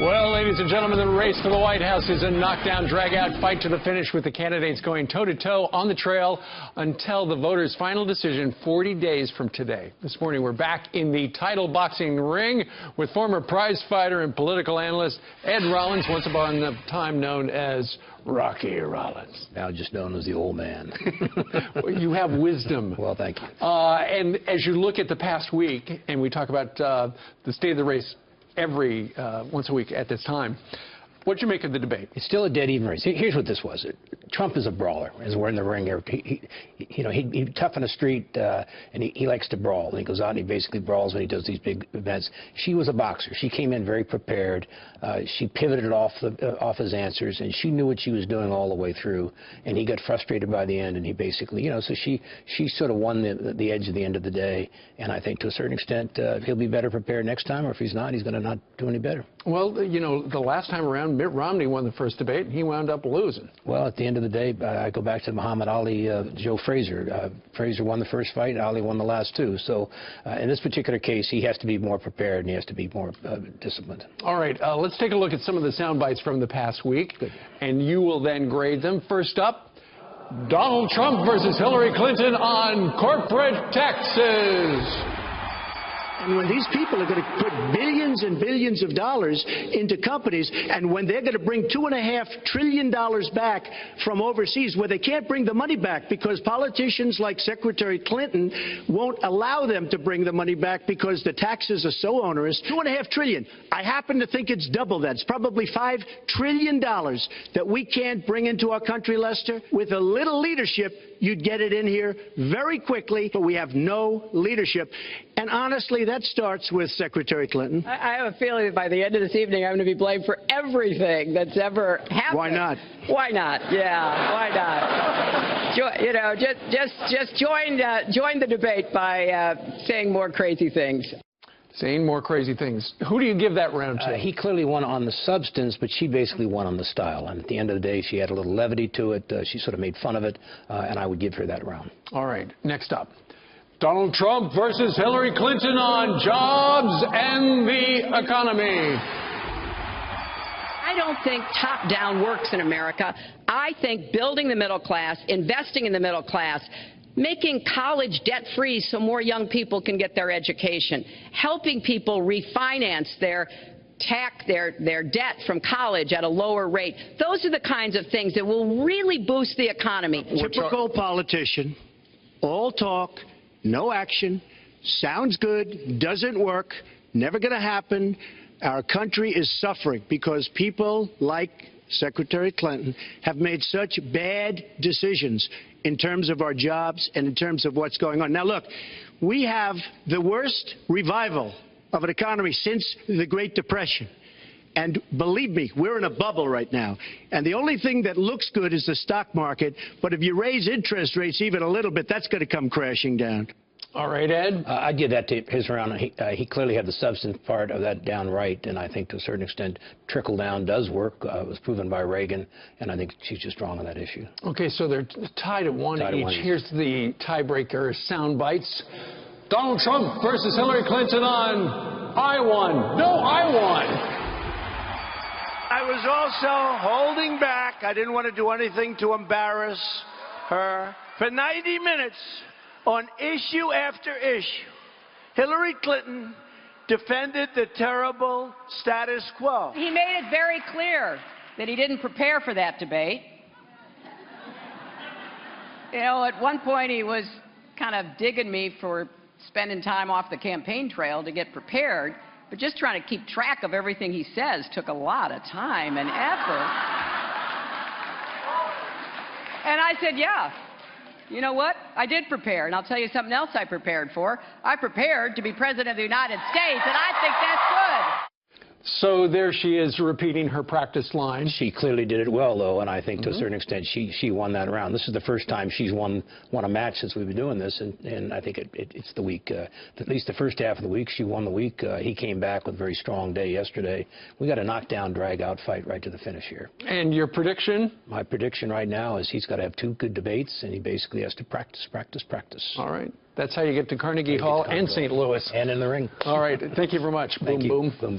Well, ladies and gentlemen, the race to the White House is a knockdown, drag-out fight to the finish with the candidates going toe-to-toe on the trail until the voters' final decision 40 days from today. This morning, we're back in the title boxing ring with former prize fighter and political analyst Ed Rollins, once upon a time known as Rocky Rollins. Now just known as the old man. Well, you have wisdom. Well, thank you. And as you look at the past week, and we talk about the state of the race every once a week at this time, what'd you make of the debate? It's still a dead-even race. Here's what this was. Trump is a brawler. As we're in the ring here, he's tough on the street, and he likes to brawl. And he goes out and he basically brawls when he does these big events. She was a boxer. She came in very prepared. She pivoted off his answers, and she knew what she was doing all the way through. And he got frustrated by the end, and he basically, so she sort of won the edge at the end of the day. And I think to a certain extent, he'll be better prepared next time, or if he's not, he's going to not do any better. Well, the last time around, Mitt Romney won the first debate, and he wound up losing. Well, at the end of the day, I go back to Muhammad Ali, Joe Frazier. Frazier won the first fight, Ali won the last two. So in this particular case, he has to be more prepared, and he has to be more disciplined. All right, let's take a look at some of the sound bites from the past week, and you will then grade them. First up, Donald Trump versus Hillary Clinton on corporate taxes. And when these people are going to put billions and billions of dollars into companies, and when they're going to bring $2.5 trillion back from overseas, where they can't bring the money back because politicians like Secretary Clinton won't allow them to bring the money back because the taxes are so onerous. $2.5 trillion. I happen to think it's double that. It's probably $5 trillion that we can't bring into our country, Lester. With a little leadership, you'd get it in here very quickly, but we have no leadership. And honestly, that starts with Secretary Clinton. I have a feeling that by the end of this evening, I'm going to be blamed for everything that's ever happened. Why not? Why not? Yeah, why not? Just join the debate by saying more crazy things. Saying more crazy things. Who do you give that round to? He clearly won on the substance, but she basically won on the style. And at the end of the day, she had a little levity to it. She sort of made fun of it, and I would give her that round. All right, next up. Donald Trump versus Hillary Clinton on jobs and the economy. I don't think top-down works in America. I think building the middle class, investing in the middle class, making college debt-free so more young people can get their education, helping people refinance their debt from college at a lower rate. Those are the kinds of things that will really boost the economy. Typical politician, all talk, no action, sounds good, doesn't work, never going to happen. Our country is suffering because people like Secretary Clinton have made such bad decisions in terms of our jobs and in terms of what's going on. Now, look, we have the worst revival of an economy since the Great Depression. And believe me, we're in a bubble right now. And the only thing that looks good is the stock market. But if you raise interest rates even a little bit, that's going to come crashing down. All right, Ed? I'd give that to his round. He clearly had the substance part of that down right, and I think to a certain extent trickle-down does work. It was proven by Reagan, and I think she's just wrong on that issue. Okay, so they're tied at one each. Here's the tiebreaker sound bites. Donald Trump versus Hillary Clinton on I won. No, I won. I was also holding back. I didn't want to do anything to embarrass her. For 90 minutes, on issue after issue, Hillary Clinton defended the terrible status quo. He made it very clear that he didn't prepare for that debate. At one point he was kind of digging me for spending time off the campaign trail to get prepared. But just trying to keep track of everything he says took a lot of time and effort. And I said, yeah, you know what? I did prepare. And I'll tell you something else I prepared for. I prepared to be President of the United States, and I think that's good. So there she is repeating her practice line. She clearly did it well, though, and I think to a certain extent she won that round. This is the first time she's won a match since we've been doing this, and I think it's the week. At least the first half of the week, she won the week. He came back with a very strong day yesterday. We got a knockdown, drag-out fight right to the finish here. And your prediction? My prediction right now is he's got to have two good debates, and he basically has to practice, practice, practice. All right. That's how you get to Carnegie Hall and St. Louis. And in the ring. All right. Thank you very much. Thank Boom, you. boom. Boom, boom.